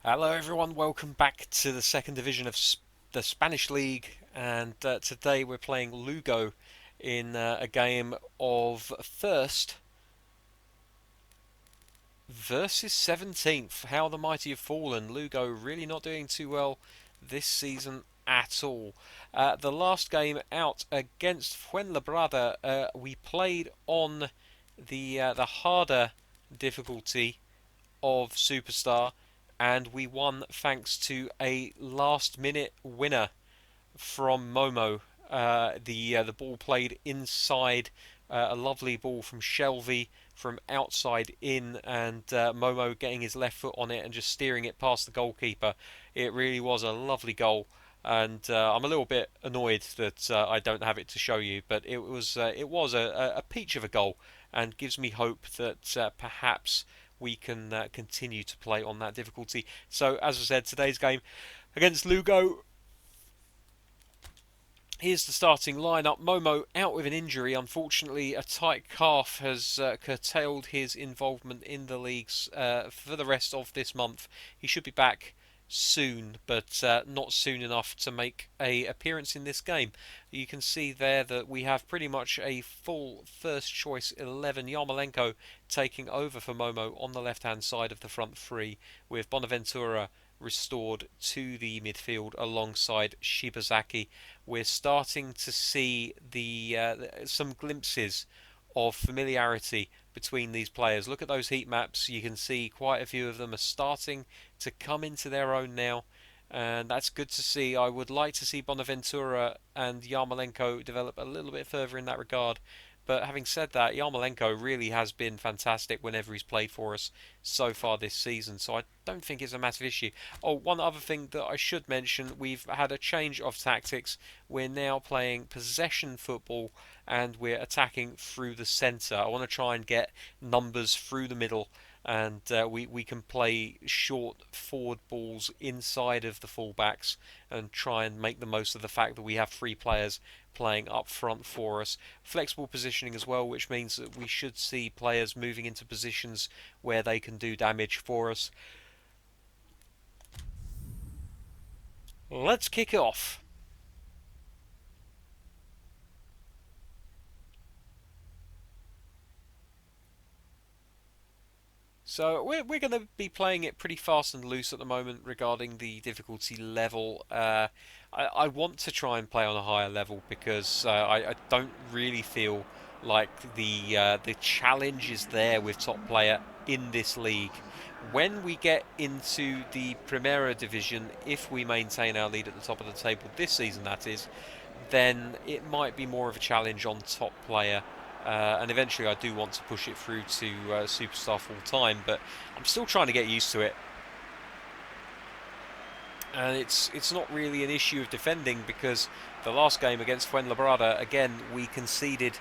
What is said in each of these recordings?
Hello, everyone. Welcome back to the second division of the Spanish League, and today we're playing Lugo in a game of first versus 17th. How the mighty have fallen. Lugo really not doing too well this season at all. The last game out against Fuenlabrada, we played on the harder difficulty of Superstar, and we won thanks to a last-minute winner from Momo. The ball played inside, a lovely ball from Shelby from outside in, and Momo getting his left foot on it and just steering it past the goalkeeper. It really was a lovely goal. And I'm a little bit annoyed that I don't have it to show you, but it was a peach of a goal, and gives me hope that perhaps we can continue to play on that difficulty. So, as I said, today's game against Lugo. Here's the starting lineup. Momo out with an injury. Unfortunately, a tight calf has curtailed his involvement in the leagues for the rest of this month. He should be back soon, but not soon enough to make a appearance in this game. You can see there that we have pretty much a full first choice 11. Yarmolenko taking over for Momo on the left hand side of the front three, with Bonaventura restored to the midfield alongside Shibazaki. We're starting to see some glimpses of familiarity between these players. Look at those heat maps. You can see quite a few of them are starting to come into their own now, and that's good to see. I would like to see Bonaventura and Yarmolenko develop a little bit further in that regard. But having said that, Yarmolenko really has been fantastic whenever he's played for us so far this season, so I don't think it's a massive issue. Oh, one other thing that I should mention, we've had a change of tactics. We're now playing possession football, and we're attacking through the centre. I want to try and get numbers through the middle, and we can play short forward balls inside of the fullbacks and try and make the most of the fact that we have three players playing up front for us. Flexible positioning as well, which means that we should see players moving into positions where they can do damage for us. Let's kick it off. So we're going to be playing it pretty fast and loose at the moment regarding the difficulty level. I want to try and play on a higher level because I don't really feel like the challenge is there with top player in this league. When we get into the Primera division, if we maintain our lead at the top of the table this season, that is, then it might be more of a challenge on top player. And eventually I do want to push it through to Superstar full time, but I'm still trying to get used to it. And it's not really an issue of defending, because the last game against Fuenlabrada, again, we conceded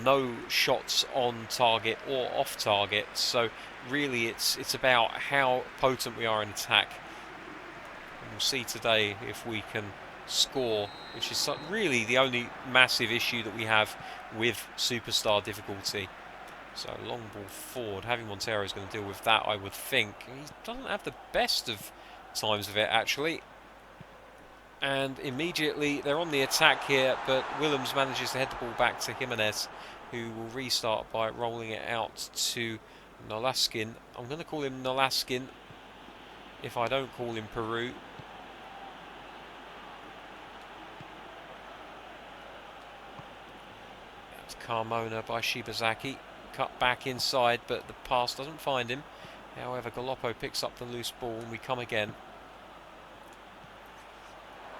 no shots on target or off target. So really it's about how potent we are in attack. And we'll see today if we can score, which is really the only massive issue that we have with Superstar difficulty. So long ball forward. Having Montero is going to deal with that, I would think. He doesn't have the best of times of it, actually. And immediately they're on the attack here, but Willems manages to head the ball back to Jimenez, who will restart by rolling it out to Nolaskin. I'm going to call him Nolaskin if I don't call him Peru. Carmona by Shibazaki, cut back inside, but the pass doesn't find him. However, Galoppo picks up the loose ball and we come again.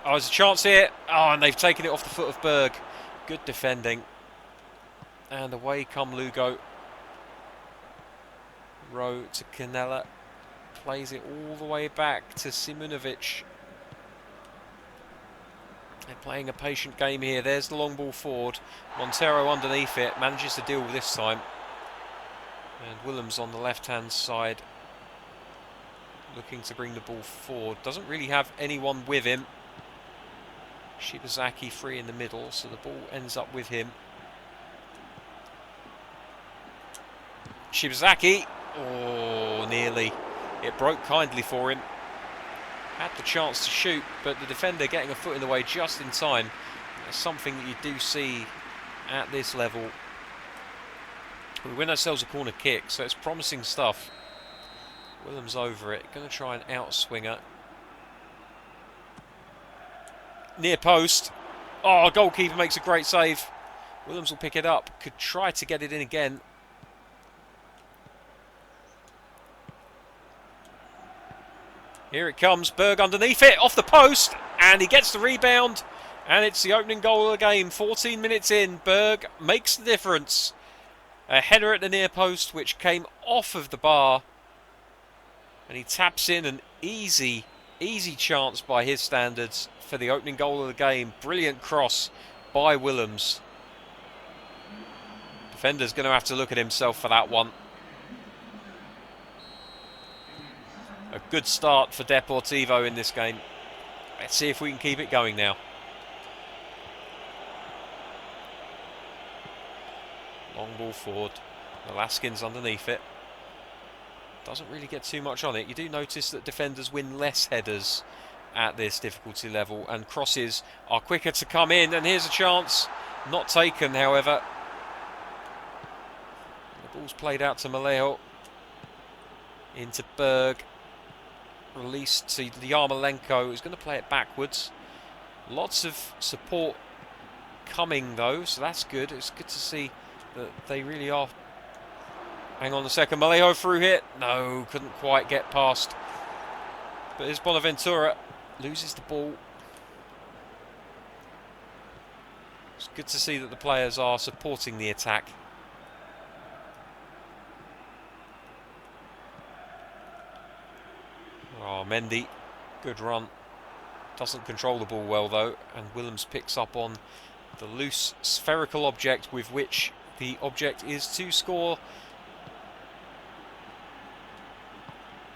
Oh, there's a chance here. Oh, and they've taken it off the foot of Berg. Good defending. And away come Lugo. Rowe to Canella. Plays it all the way back to Simunovic. They're playing a patient game here. There's the long ball forward. Montero underneath it. Manages to deal with this time. And Willems on the left-hand side, looking to bring the ball forward. Doesn't really have anyone with him. Shibazaki free in the middle, so the ball ends up with him. Shibazaki. Oh, nearly. It broke kindly for him. Had the chance to shoot, but the defender getting a foot in the way just in time. That's something that you do see at this level. We win ourselves a corner kick, so it's promising stuff. Willems over it, going to try and outswinger. Near post. Oh, goalkeeper makes a great save. Willems will pick it up, could try to get it in again. Here it comes, Berg underneath it, off the post, and he gets the rebound, and it's the opening goal of the game. 14 minutes in, Berg makes the difference. A header at the near post, which came off of the bar, and he taps in an easy chance by his standards for the opening goal of the game. Brilliant cross by Willems. Defender's going to have to look at himself for that one. A good start for Deportivo in this game. Let's see if we can keep it going now. Long ball forward. Velasquez underneath it. Doesn't really get too much on it. You do notice that defenders win less headers at this difficulty level, and crosses are quicker to come in. And here's a chance. Not taken, however. The ball's played out to Maleo. Into Berg. Released to Yarmolenko, who's going to play it backwards. Lots of support coming though, so that's good. It's good to see that they really are. Hang on a second, Maleo through hit. No, couldn't quite get past. But here's Bonaventura, loses the ball. It's good to see that the players are supporting the attack. Oh, Mendy, good run. Doesn't control the ball well though, and Willems picks up on the loose spherical object with which the object is to score.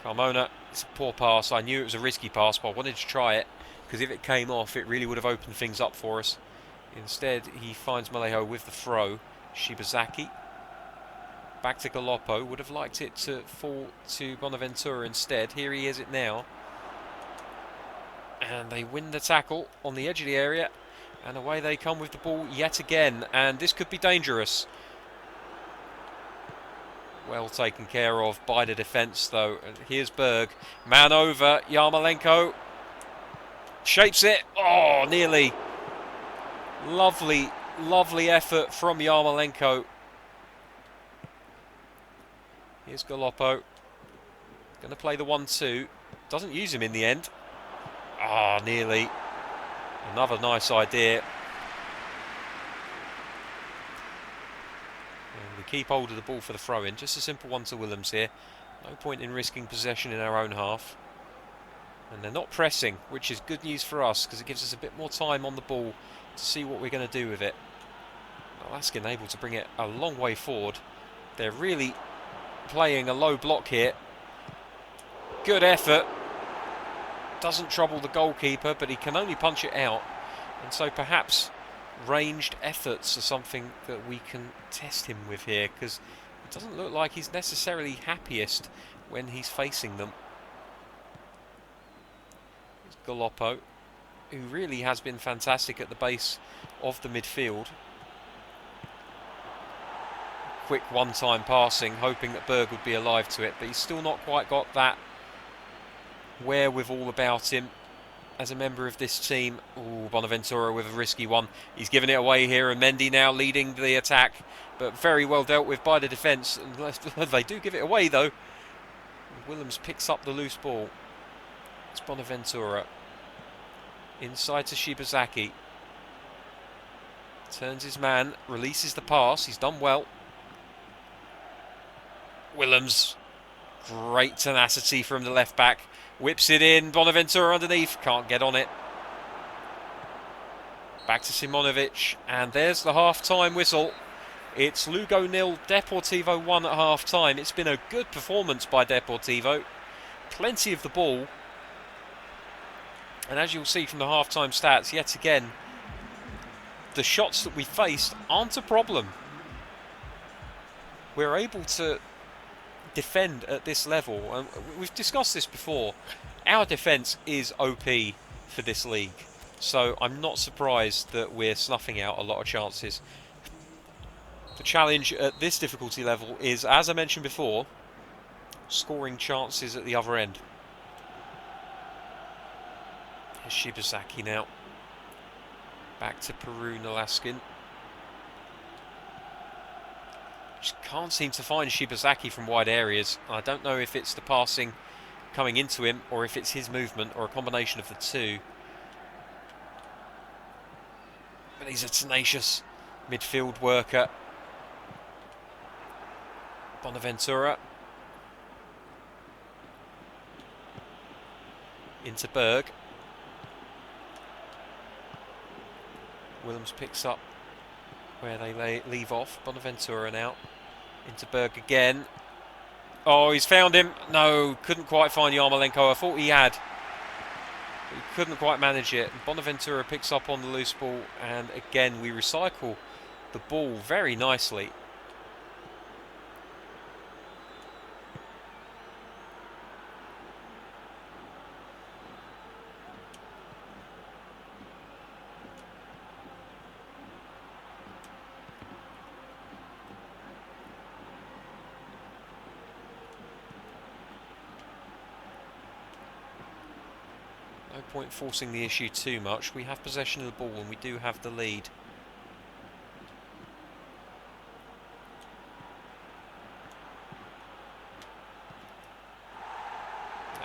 Carmona, it's a poor pass. I knew it was a risky pass, but I wanted to try it, because if it came off, it really would have opened things up for us. Instead, he finds Malejo with the throw. Shibazaki. Back to Galoppo. Would have liked it to fall to Bonaventura instead. Here he is it now. And they win the tackle on the edge of the area. And away they come with the ball yet again. And this could be dangerous. Well taken care of by the defence though. And here's Berg. Man over. Yarmolenko. Shapes it. Oh, nearly. Lovely, lovely effort from Yarmolenko. Here's Galoppo. Going to play the 1-2. Doesn't use him in the end. Ah, nearly. Another nice idea. And we keep hold of the ball for the throw-in. Just a simple one to Willems here. No point in risking possession in our own half. And they're not pressing, which is good news for us, because it gives us a bit more time on the ball to see what we're going to do with it. Velasquez able to bring it a long way forward. They're really playing a low block here. Good effort. Doesn't trouble the goalkeeper, but he can only punch it out. And so perhaps ranged efforts are something that we can test him with here, because it doesn't look like he's necessarily happiest when he's facing them. It's Galoppo, who really has been fantastic at the base of the midfield. Quick one-time passing, hoping that Berg would be alive to it, but he's still not quite got that wherewithal about him as a member of this team. Ooh, Bonaventura with a risky one. He's given it away here, and Mendy now leading the attack, but very well dealt with by the defence. They do give it away though. Willems picks up the loose ball. It's Bonaventura. Inside to Shibazaki. Turns his man, releases the pass. He's done well. Willems, great tenacity from the left back, whips it in. Bonaventura underneath, can't get on it. Back to Simonovic, and there's the half-time whistle. It's Lugo 0, Deportivo 1 at half-time. It's been a good performance by Deportivo, plenty of the ball, and as you'll see from the half-time stats, yet again, the shots that we faced aren't a problem. We're able to defend at this level. And we've discussed this before. Our defence is OP for this league, so I'm not surprised that we're snuffing out a lot of chances. The challenge at this difficulty level is, as I mentioned before, scoring chances at the other end. Here's Shibazaki now. Back to Peru Nolaskin. Just can't seem to find Shibazaki from wide areas. I don't know if it's the passing coming into him or if it's his movement or a combination of the two. But he's a tenacious midfield worker. Bonaventura. Into Berg. Willems picks up where they leave off. Bonaventura now. Into Berg again. Oh, he's found him. No, couldn't quite find Yarmolenko. I thought he had. He couldn't quite manage it. Bonaventura picks up on the loose ball. And again, we recycle the ball very nicely. No point forcing the issue too much. We have possession of the ball and we do have the lead.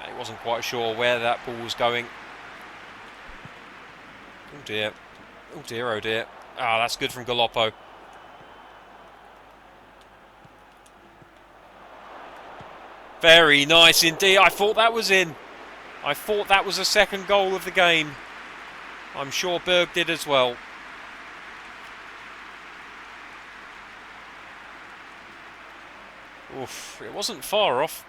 He wasn't quite sure where that ball was going. Oh dear. Oh dear, oh dear. Ah, that's good from Galoppo. Very nice indeed. I thought that was in. I thought that was a second goal of the game. I'm sure Berg did as well. Oof, it wasn't far off.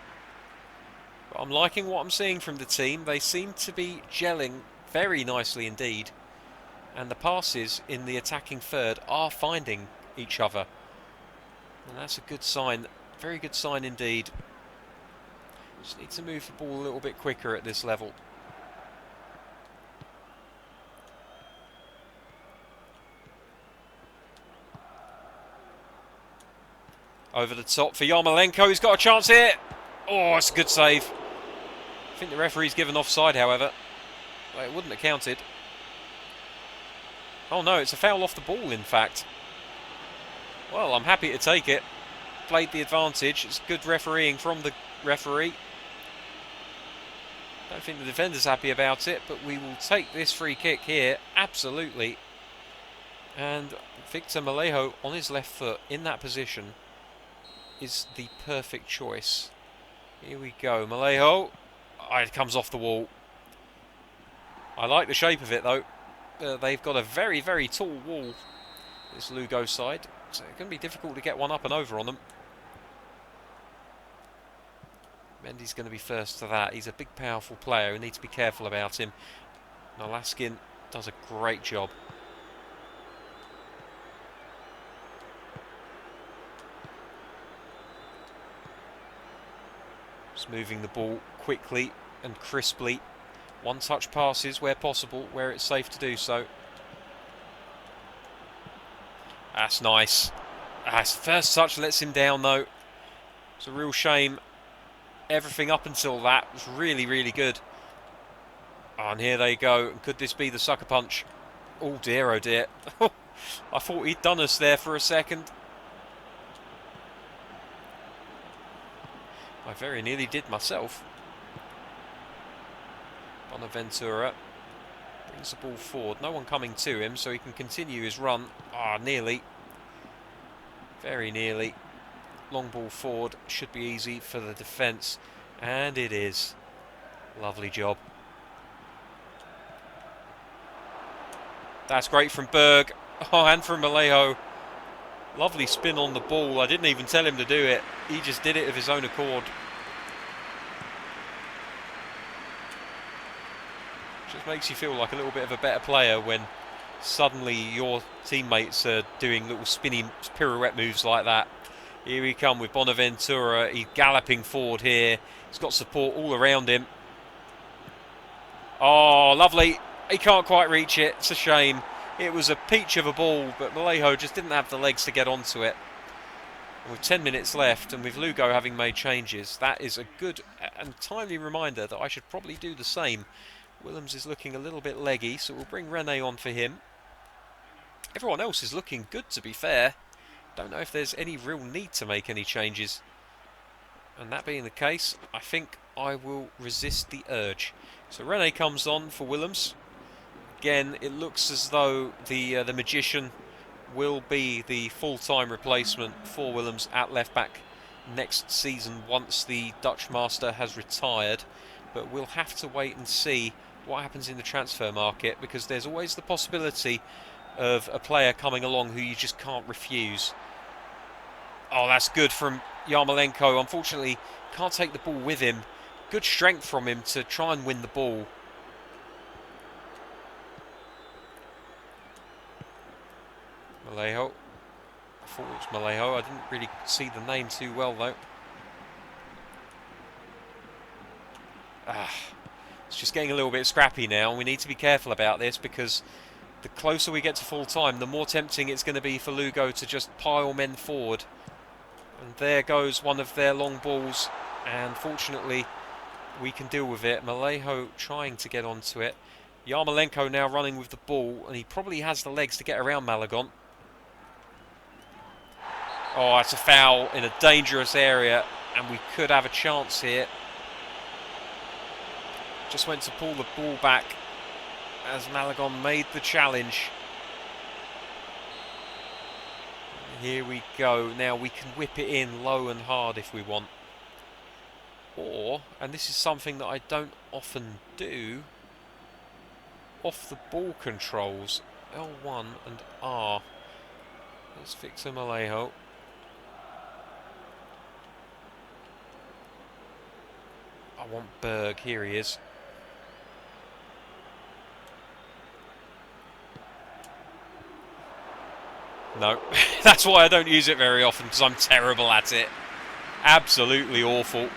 But I'm liking what I'm seeing from the team. They seem to be gelling very nicely indeed. And the passes in the attacking third are finding each other. And that's a good sign. Very good sign indeed. Just need to move the ball a little bit quicker at this level. Over the top for Yarmolenko. He's got a chance here. Oh, it's a good save. I think the referee's given offside, however. Well, it wouldn't have counted. Oh no, it's a foul off the ball, in fact. Well, I'm happy to take it. Played the advantage. It's good refereeing from the referee. Don't think the defender's happy about it, but we will take this free kick here, absolutely. And Victor Malejo on his left foot in that position is the perfect choice. Here we go, Malejo. Oh, it comes off the wall. I like the shape of it though. They've got a very, very tall wall, this Lugo side, so it's going to be difficult to get one up and over on them. Mendy's going to be first to that. He's a big, powerful player. We need to be careful about him. Nolaskin does a great job. Just moving the ball quickly and crisply. One-touch passes where possible, where it's safe to do so. That's nice. First touch lets him down, though. It's a real shame. Everything up until that was really, really good. Oh, and here they go. Could this be the sucker punch? Oh dear, oh dear. I thought he'd done us there for a second. I very nearly did myself. Bonaventura brings the ball forward. No one coming to him, so he can continue his run. Ah, nearly. Very nearly. Long ball forward. Should be easy for the defence. And it is. Lovely job. That's great from Berg. Oh, and from Malejo. Lovely spin on the ball. I didn't even tell him to do it. He just did it of his own accord. Just makes you feel like a little bit of a better player when suddenly your teammates are doing little spinning pirouette moves like that. Here we come with Bonaventura. He's galloping forward here. He's got support all around him. Oh, lovely. He can't quite reach it. It's a shame. It was a peach of a ball, but Vallejo just didn't have the legs to get onto it. With 10 minutes left, and with Lugo having made changes, that is a good and timely reminder that I should probably do the same. Willems is looking a little bit leggy, so we'll bring Rene on for him. Everyone else is looking good, to be fair. Don't know if there's any real need to make any changes. And that being the case, I think I will resist the urge. So Rene comes on for Willems. Again, it looks as though the magician will be the full-time replacement for Willems at left-back next season once the Dutch master has retired. But we'll have to wait and see what happens in the transfer market, because there's always the possibility of a player coming along who you just can't refuse. Oh, that's good from Yarmolenko. Unfortunately, can't take the ball with him. Good strength from him to try and win the ball. Vallejo. I thought it was Vallejo. I didn't really see the name too well, though. It's just getting a little bit scrappy now. We need to be careful about this, because the closer we get to full time, the more tempting it's going to be for Lugo to just pile men forward. And there goes one of their long balls, and fortunately we can deal with it. Vallejo trying to get onto it. Yarmolenko now running with the ball, and he probably has the legs to get around Malagon. Oh, that's a foul in a dangerous area, and we could have a chance here. Just went to pull the ball back as Malagon made the challenge. Here we go. Now we can whip it in low and hard if we want. Or, and this is something that I don't often do, off the ball controls, L1 and R. Let's fix Vallejo. I want Berg. Here he is. No, that's why I don't use it very often, because I'm terrible at it. Absolutely awful.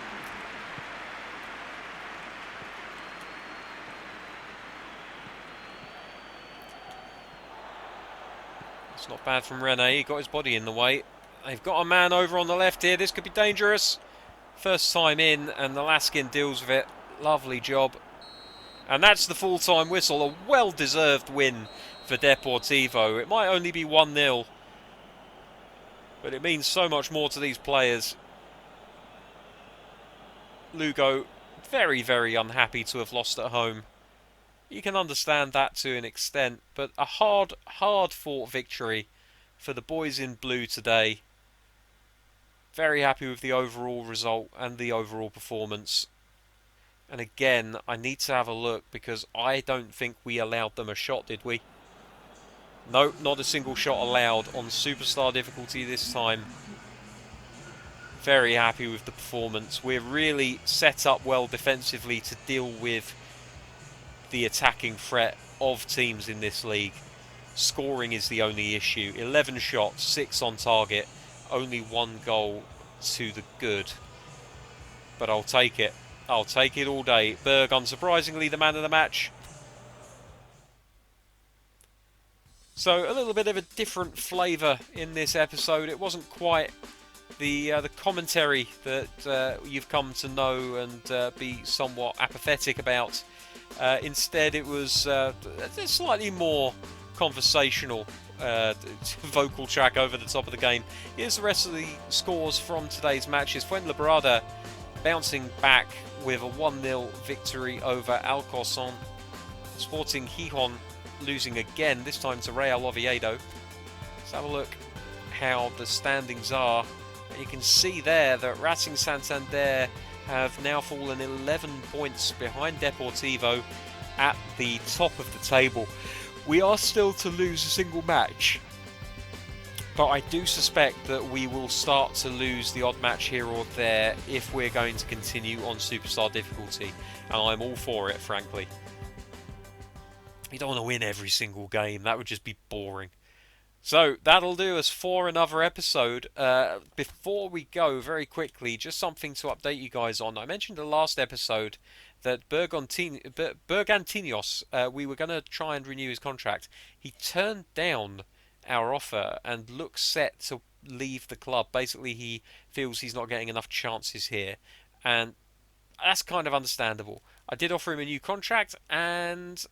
It's not bad from Rene. He got his body in the way. They've got a man over on the left here. This could be dangerous. First time in, and the Laskin deals with it. Lovely job. And that's the full-time whistle. A well-deserved win for Deportivo. It might only be 1-0, but it means so much more to these players. Lugo, very, very unhappy to have lost at home. You can understand that to an extent, but a hard, hard-fought victory for the boys in blue today. Very happy with the overall result and the overall performance. And again, I need to have a look, because I don't think we allowed them a shot, did we? No, not a single shot allowed on Superstar difficulty this time. Very happy with the performance. We're really set up well defensively to deal with the attacking threat of teams in this league. Scoring is the only issue. 11 shots, 6 on target, only 1 goal to the good. But I'll take it. I'll take it all day. Berg, unsurprisingly, the man of the match. So a little bit of a different flavour in this episode. It wasn't quite the commentary that you've come to know and be somewhat apathetic about. Instead, it was a slightly more conversational vocal track over the top of the game. Here's the rest of the scores from today's matches. Fuenlabrada bouncing back with a 1-0 victory over Alcorcon. Sporting Gijón losing again, this time to Real Oviedo. Let's have a look how the standings are. And you can see there that Racing Santander have now fallen 11 points behind Deportivo at the top of the table. We are still to lose a single match, but I do suspect that we will start to lose the odd match here or there if we're going to continue on Superstar difficulty, and I'm all for it, frankly. You don't want to win every single game, that would just be boring. So that'll do us for another episode. Before we go, very quickly, just something to update you guys on. I mentioned the last episode that Bergantinos, we were going to try and renew his contract. He turned down our offer and looks set to leave the club. Basically, he feels he's not getting enough chances here, and that's kind of understandable. I did offer him a new contract, and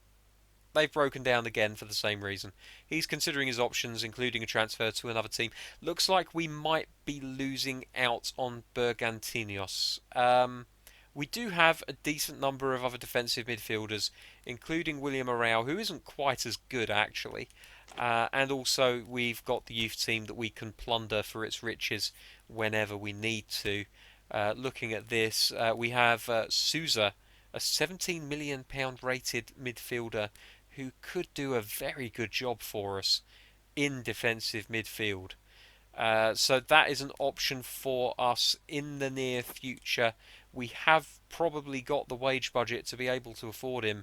they've broken down again for the same reason. He's considering his options, including a transfer to another team. Looks like we might be losing out on Bergantinios. We do have a decent number of other defensive midfielders, including William Arao, who isn't quite as good actually. And also, we've got the youth team that we can plunder for its riches whenever we need to. Looking at this, we have Souza, a £17 million rated midfielder who could do a very good job for us in defensive midfield. So that is an option for us in the near future. We have probably got the wage budget to be able to afford him,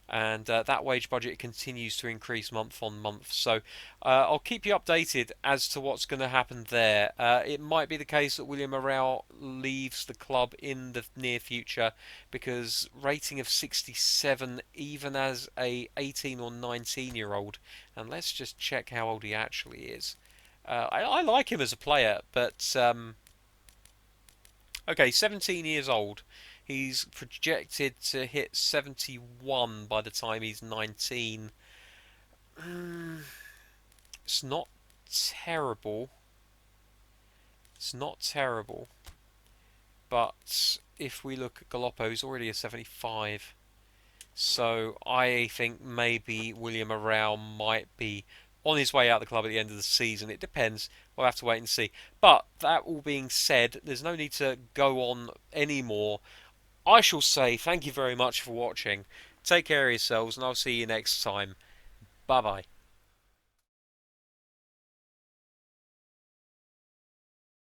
and that wage budget continues to increase month on month. So I'll keep you updated as to what's going to happen there. It might be the case that William Arao leaves the club in the near future because rating of 67, even as a 18 or 19-year-old, and let's just check how old he actually is. I like him as a player, but okay, 17 years old. He's projected to hit 71 by the time he's 19. It's not terrible. It's not terrible. But if we look at Galoppo, he's already a 75. So I think maybe William Arao might be on his way out of the club at the end of the season. It depends. We'll have to wait and see. But that all being said, there's no need to go on anymore. I shall say thank you very much for watching. Take care of yourselves, and I'll see you next time. Bye bye.